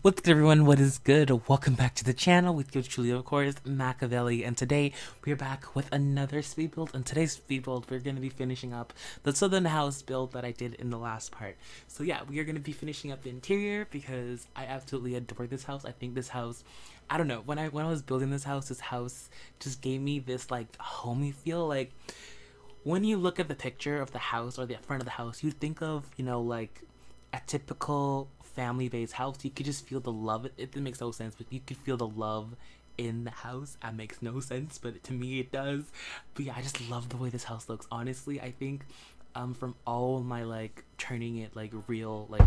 What's good, everyone? What is good? Welcome back to the channel with yours truly, of course, Machiavelli, and today we're back with another speed build. In today's speed build, we're going to be finishing up the southern house build that I did in the last part. So yeah, we are going to be finishing up the interior because I absolutely adore this house. I think this house, I don't know, when I was building this house just gave me this like homey feel. Like when you look at the picture of the house or the front of the house, you think of, you know, like a typical family-based house. You could just feel the love. It makes no sense, but you could feel the love in the house. That makes no sense, but to me it does. But yeah, I just love the way this house looks. Honestly, I think from all my like turning it like real, like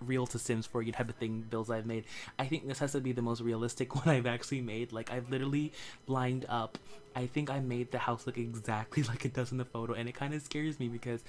real to Sims 4 type of thing builds I've made, I think this has to be the most realistic one I've actually made. Like, I've literally lined up, I think I made the house look exactly like it does in the photo, and it kind of scares me because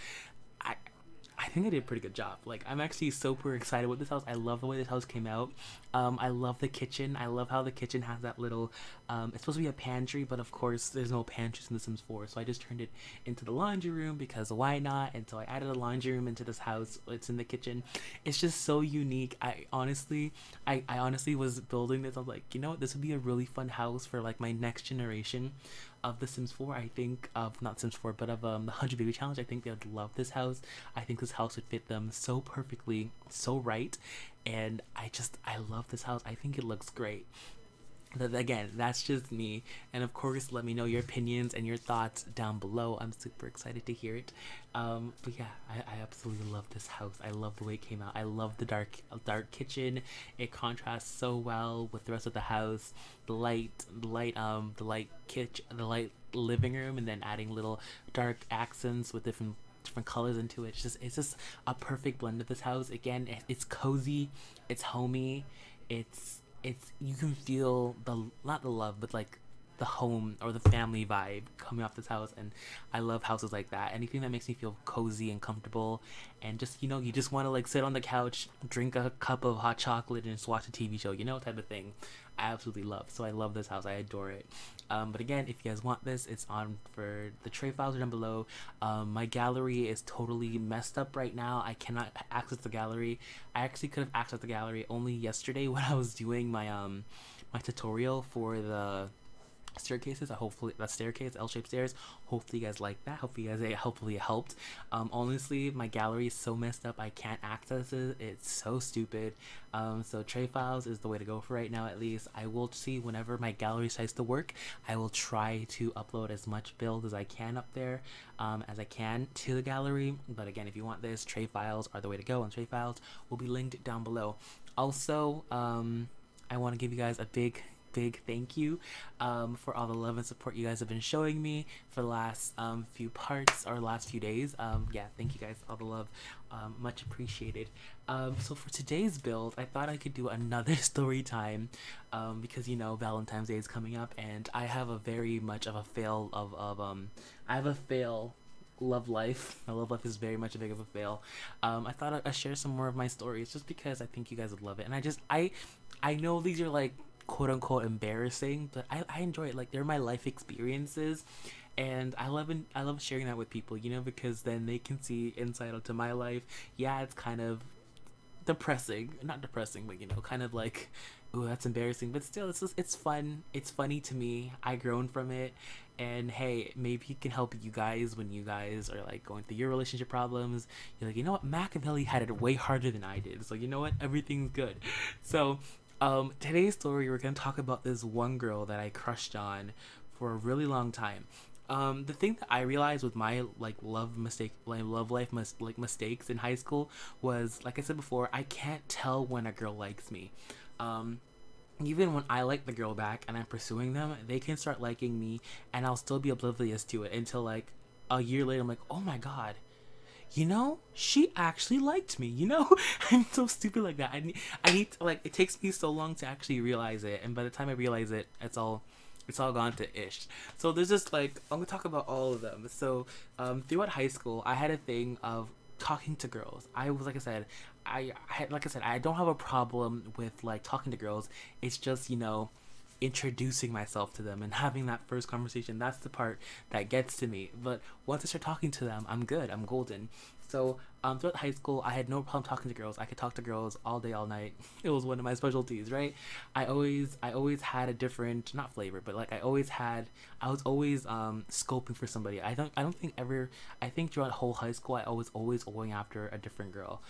I think I did a pretty good job. Like, I'm actually super excited with this house. I love the way this house came out. I love the kitchen. I love how the kitchen has that little, it's supposed to be a pantry, but of course there's no pantries in The Sims 4. So I just turned it into the laundry room because why not? And so I added a laundry room into this house. It's in the kitchen. It's just so unique. I honestly was building this. I was like, you know what? This would be a really fun house for like my next generation of The Sims 4. I think of not Sims 4, but of the 100 Baby Challenge. I think they would love this house. I think this house would fit them so perfectly, so right, and I love this house. I think it looks great. But again, that's just me, and of course let me know your opinions and your thoughts down below. I'm super excited to hear it. But yeah, I absolutely love this house. I love the way it came out. I love the dark kitchen. It contrasts so well with the rest of the house. The light kitchen, the light living room, and then adding little dark accents with different colors into it. It's just a perfect blend of this house. Again, it's cozy, it's homey, it's you can feel the, not the love, but like the home or the family vibe coming off this house. And I love houses like that. Anything that makes me feel cozy and comfortable, and just, you know, you just want to like sit on the couch, drink a cup of hot chocolate, and just watch a TV show, you know, type of thing. I absolutely love. So I love this house. I adore it. But again, if you guys want this, it's on for the tray files are down below. My gallery is totally messed up right now. I cannot access the gallery. I actually could have accessed the gallery only yesterday when I was doing my my tutorial for the staircases. Hopefully that staircase, L-shaped stairs, hopefully you guys like that. Hopefully it helped. Honestly, my gallery is so messed up I can't access it. It's so stupid. So tray files is the way to go for right now. At least I will see whenever my gallery starts to work. I will try to upload as much build as I can up there, as I can to the gallery. But again, if you want this, tray files are the way to go, and tray files will be linked down below. Also, I want to give you guys a big thank you for all the love and support you guys have been showing me for the last few parts or last few days. Yeah, thank you guys, all the love, much appreciated. So for today's build, I thought I could do another story time, because, you know, Valentine's Day is coming up, and I have a very much of a fail I have a fail love life. My love life is very much a big of a fail. I thought I'd share some more of my stories just because I think you guys would love it. And I know these are like quote-unquote embarrassing, but I enjoy it. Like, they're my life experiences, and I love sharing that with people, you know, because then they can see insight into my life. Yeah, it's kind of depressing, not depressing, but, you know, kind of like, oh, that's embarrassing, but still, it's fun. It's funny to me. I grown from it, and hey, maybe it can help you guys when you guys are like going through your relationship problems. You're like, you know what, Machiavelli had it way harder than I did, so you know what, everything's good. So today's story, we're gonna talk about this one girl that I crushed on for a really long time. The thing that I realized with my like love life mistakes in high school was, like I said before, I can't tell when a girl likes me. Even when I like the girl back and I'm pursuing them, they can start liking me and I'll still be oblivious to it until like a year later I'm like, oh my god, you know, she actually liked me, you know? I'm so stupid like that. I need to, like, it takes me so long to actually realize it, and by the time I realize it, it's all gone to ish. So there's just like, I'm gonna talk about all of them. So throughout high school, I had a thing of talking to girls. I was, like I said, I don't have a problem with like talking to girls. It's just, you know, introducing myself to them and having that first conversation. That's the part that gets to me. But once I start talking to them, I'm good, I'm golden. So throughout high school, I had no problem talking to girls. I could talk to girls all day, all night. It was one of my specialties, right? I always had a different, not flavor, but like I was always scoping for somebody. I don't think ever. I think throughout whole high school, I was always going after a different girl.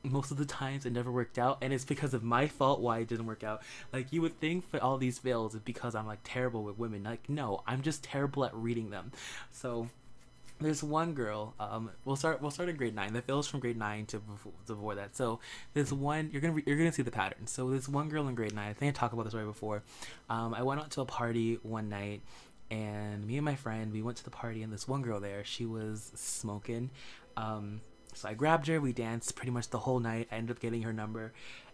Most of the times, it never worked out, and it's because of my fault why it didn't work out. Like you would think for all these fails, it's because I'm like terrible with women. Like no, I'm just terrible at reading them. So there's one girl. We'll start in grade 9. The fails from grade 9 to before that. So there's one. You're gonna see the pattern. So there's one girl in grade 9. I think I talked about this right before. I went out to a party one night, and me and my friend, we went to the party, and this one girl there, she was smoking. So I grabbed her. We danced pretty much the whole night. I ended up getting her number,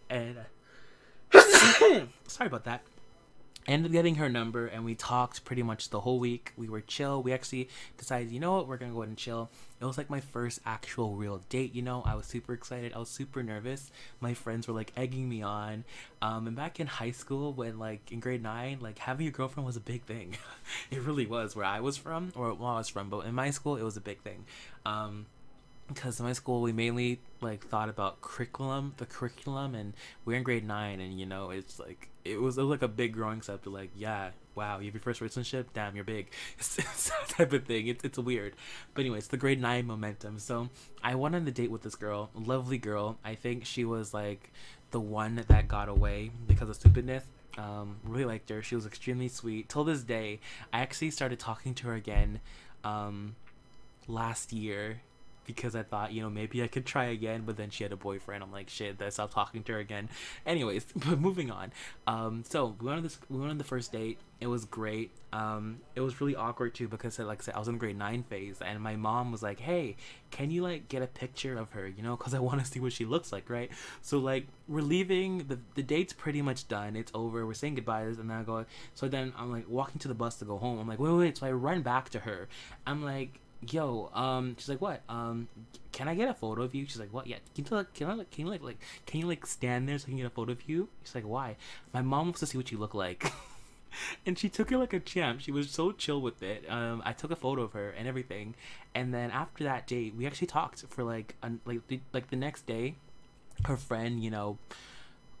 and sorry about that. I ended up getting her number, and we talked pretty much the whole week. We were chill. We actually decided, you know what, we're gonna go ahead and chill. It was like my first actual real date, you know. I was super excited. I was super nervous. My friends were like egging me on. And back in high school, when like in grade 9, like having a girlfriend was a big thing. It really was where I was from, or well, I was from, but in my school it was a big thing. Because in my school we mainly like thought about the curriculum, and we're in grade 9, and you know it's like it was like a big growing step to like, yeah, wow, you have your first relationship, damn, you're big. It's that type of thing. It's weird, but anyways, the grade 9 momentum. So I went on the date with this girl, lovely girl. I think she was like the one that got away because of stupidness. Really liked her. She was extremely sweet. Till this day, I actually started talking to her again last year, because I thought, you know, maybe I could try again, but then she had a boyfriend. I'm like, shit, I stopped talking to her again. Anyways, but moving on. So we went on the first date. It was great. It was really awkward too, because like I said, I was in the grade 9 phase, and my mom was like, hey, can you like get a picture of her, you know, because I want to see what she looks like, right? So like we're leaving, the date's pretty much done, it's over, we're saying goodbyes, and then I go, so then I'm like walking to the bus to go home. I'm like, wait, so I run back to her. I'm like, yo, she's like, what, can I get a photo of you? She's like, what? Yeah, can you stand there so I can get a photo of you? She's like, why? My mom wants to see what you look like. And she took it like a champ. She was so chill with it. I took a photo of her and everything, and then after that date, we actually talked for like the next day. Her friend, you know,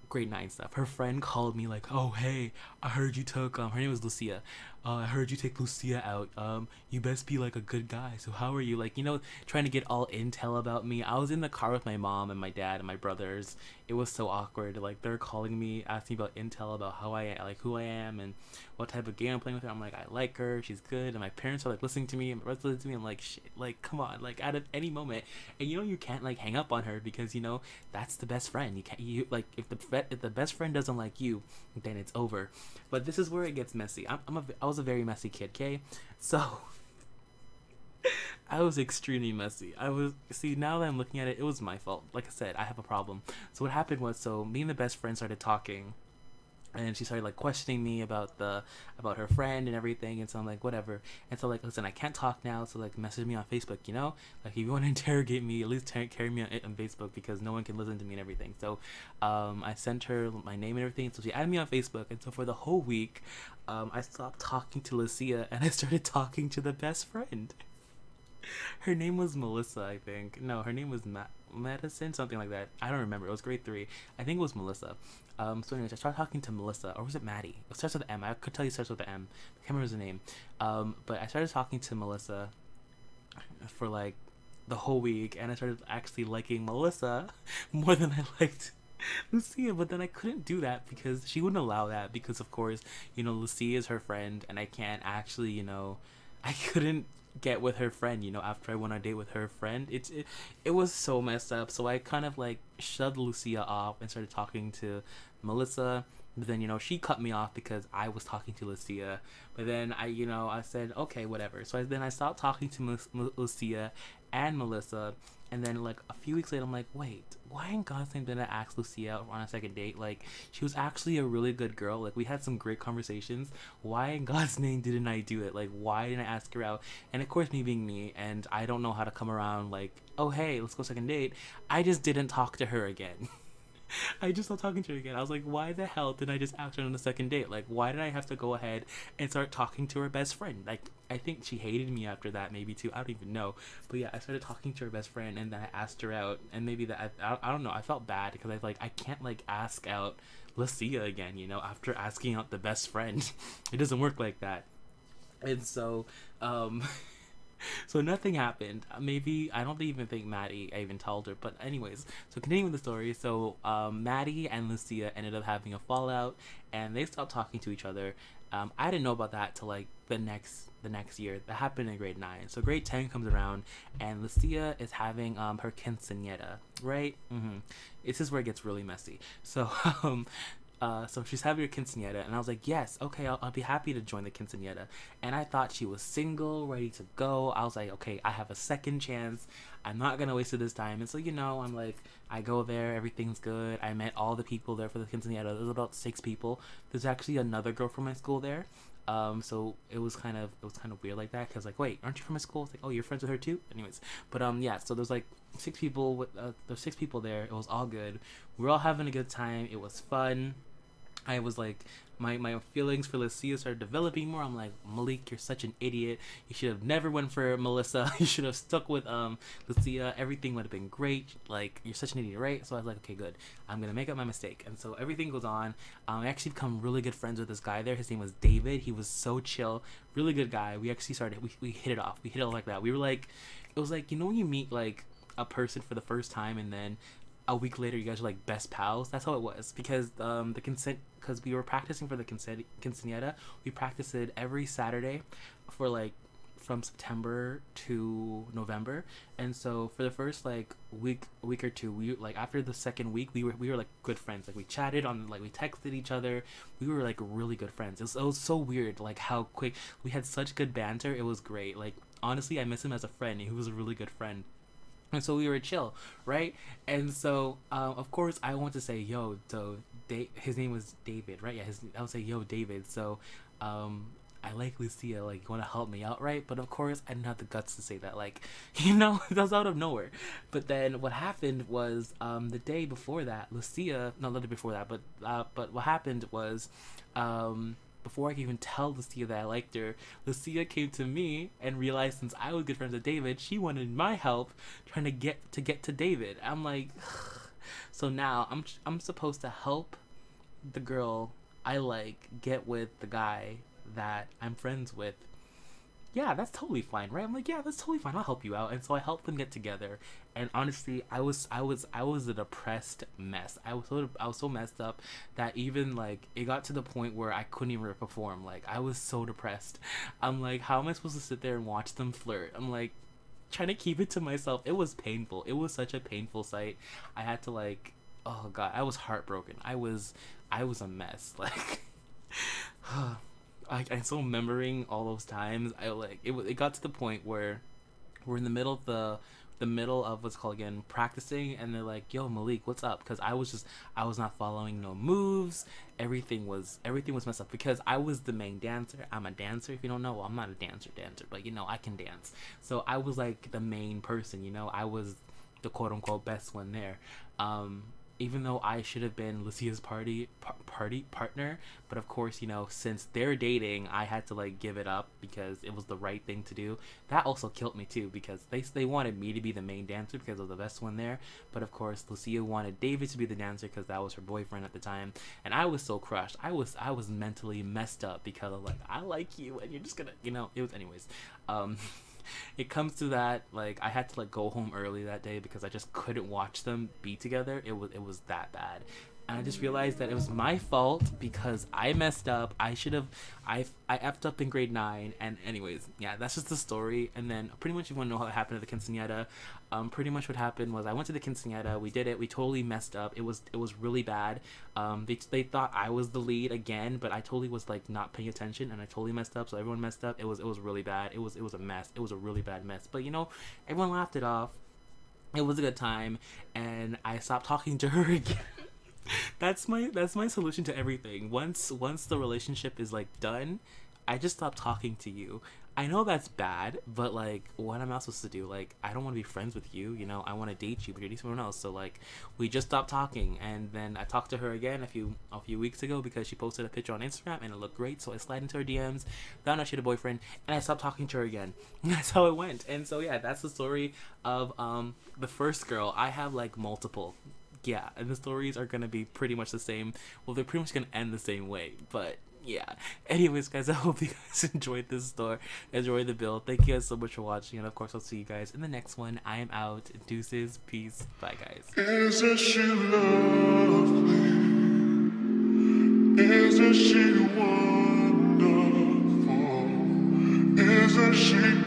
grade 9 stuff. Her friend called me like, oh hey, I heard you took her name was Lucia. I heard you take Lucia out. You best be like a good guy. So how are you? Like, you know, trying to get all intel about me. I was in the car with my mom and my dad and my brothers. It was so awkward. Like they're calling me, asking about intel about how who I am and what type of game I'm playing with her. I'm like, I like her. She's good. And my parents are like listening to me and my brothers listening to me. I'm like, shit. Like, come on. Like, out of any moment, and you know, you can't like hang up on her, because you know that's the best friend. You can't. You like if the best friend doesn't like you, then it's over. But this is where it gets messy. I was a very messy kid, okay? So I was extremely messy. Now that I'm looking at it, it was my fault. Like I said, I have a problem. So what happened was, so me and the best friend started talking, and she started like questioning me about her friend and everything, and so I'm like, whatever. And so like, listen, I can't talk now, so like message me on Facebook, you know, like if you want to interrogate me, at least carry me on Facebook, because no one can listen to me and everything. So I sent her my name and everything, so she added me on Facebook. And so for the whole week, I stopped talking to Lucia, and I started talking to the best friend. Her name was Melissa, I think. No, her name was Madison, something like that. I don't remember. It was grade 3. I think it was Melissa. So anyways, I started talking to Melissa, or was it Maddie? It starts with M. I could tell you it starts with the M. I can't remember the name. But I started talking to Melissa for like the whole week, and I started actually liking Melissa more than I liked Lucia. But then I couldn't do that because she wouldn't allow that, because of course, you know, Lucia is her friend, and I can't actually, you know, I couldn't get with her friend, you know, after I went on a date with her friend. It was so messed up. So I kind of like shoved Lucia off and started talking to Melissa. But then, you know, she cut me off because I was talking to Lucia. But then I said, okay, whatever. So then I stopped talking to Lucia and Melissa. And then like a few weeks later, I'm like, wait, why in God's name did I ask Lucia on a second date? Like, she was actually a really good girl. Like, we had some great conversations. Why in God's name didn't I do it? Like, why didn't I ask her out? And of course, me being me, and I don't know how to come around like, oh hey, let's go second date, I just didn't talk to her again. I just stopped talking to her again. I was like, why the hell did I just ask her on the second date? Like, why did I have to go ahead and start talking to her best friend? Like, I think she hated me after that, maybe too. I don't even know. But yeah, I started talking to her best friend, and then I asked her out, and maybe that I don't know. I felt bad because I can't like ask out Lucia again, you know, after asking out the best friend. It doesn't work like that. And so, so nothing happened. Maybe I don't even think Maddie, I even told her. But anyways, so continuing the story. So Maddie and Lucia ended up having a fallout, and they stopped talking to each other. I didn't know about that till like the next year. That happened in grade 9. So grade 10 comes around, and Lucia is having her quinceañera, right? This is where it gets really messy. So so she's having her quinceañera, and I was like, yes, okay, I'll be happy to join the quinceañera. And I thought she was single, ready to go. I was like, okay, I have a second chance. I'm not gonna waste this time. And so, you know, I'm like, I go there, everything's good. I met all the people there for the quinceañera. There was about 6 people. There's actually another girl from my school there. So it was kind of weird like that, because like, wait, aren't you from my school? It's like, oh, you're friends with her too? Anyways, but yeah, so there's like 6 people with there's 6 people there. It was all good. We were all having a good time. It was fun. I was like, my feelings for Lucia started developing more. I'm like, Malik, you're such an idiot. You should have never went for Melissa. You should have stuck with Lucia. Everything would have been great. Like, you're such an idiot, right? So I was like, okay, good. I'm gonna make up my mistake. And so everything goes on. I actually become really good friends with this guy there. His name was David. He was so chill, really good guy. We actually started. We hit it off. We hit it off like that. We were like, it was like, you know when you meet like a person for the first time, and then a week later you guys are like best pals. That's how it was, because because we were practicing for the quinceañera. We practiced it every Saturday for like from September to November. And so for the first like week or two, we like, after the second week, we were like good friends. Like we chatted on, like we texted each other. We were like really good friends. It was so weird like how quick we had such good banter. It was great. Like honestly, I miss him as a friend. He was a really good friend. And so we were chill, right? And so, of course, I want to say, yo, so his name was David, right? Yeah, I would say, yo, David. So, I like Lucia. Like, you want to help me out, right? But of course, I didn't have the guts to say that. Like, you know, that was out of nowhere. But then what happened was, the day before that, Lucia, not the day before that, but what happened was, before I could even tell Lucia that I liked her, Lucia came to me and realized, since I was good friends with David, she wanted my help trying to get to David. I'm like, so now I'm supposed to help the girl I like get with the guy that I'm friends with. Yeah, that's totally fine, right? I'm like, yeah, that's totally fine. I'll help you out. And so I helped them get together. And honestly, I was a depressed mess. I was so messed up that even like it got to the point where I couldn't even perform. Like I was so depressed. I'm like, how am I supposed to sit there and watch them flirt? I'm like trying to keep it to myself. It was painful. It was such a painful sight. I had to like, oh god, I was heartbroken. I was a mess. Like I'm still remembering all those times. I like it got to the point where we're in the middle of what's called again practicing, and they're like, yo, Malik, what's up? Because I was not following no moves. Everything was messed up because I was the main dancer. I'm a dancer. If you don't know, well, I'm not a dancer, but you know, I can dance. So I was like the main person, you know. I was the quote unquote best one there. Even though I should have been Lucia's party partner, but of course, you know, since they're dating, I had to like give it up because it was the right thing to do. That also killed me too, because they wanted me to be the main dancer because I was the best one there, but of course Lucia wanted David to be the dancer because that was her boyfriend at the time, and I was so crushed. I was mentally messed up because of like, I like you and you're just gonna, you know, it was anyways. It comes to that, like I had to like go home early that day because I just couldn't watch them be together. It was that bad. And I just realized that it was my fault because I messed up. I effed up in grade 9. And anyways, yeah, that's just the story. And then pretty much, if you want to know how it happened at the quinceañera, pretty much what happened was I went to the quinceañera. We did it. We totally messed up. It was really bad. They thought I was the lead again, but I totally was like not paying attention, and I totally messed up. So everyone messed up. It was really bad. It was a mess. It was a really bad mess. But you know, everyone laughed it off. It was a good time, and I stopped talking to her again. That's my solution to everything. Once the relationship is like done, I just stopped talking to you. I know that's bad, but like, what am I supposed to do? Like, I don't want to be friends with you, you know. I want to date you, but you're dating someone else. So like, we just stopped talking, and then I talked to her again a few weeks ago because she posted a picture on Instagram and it looked great. So I slid into her DMs, found out she had a boyfriend, and I stopped talking to her again. That's how it went. And so yeah, that's the story of the first girl. I have like multiple. Yeah, and the stories are gonna be pretty much the same. Well, they're pretty much gonna end the same way, but yeah. Anyways, guys, I hope you guys enjoyed this story, enjoyed the build. Thank you guys so much for watching, and of course, I'll see you guys in the next one. I am out. Deuces, peace, bye, guys. Isn't she lovely? Isn't she wonderful? Isn't she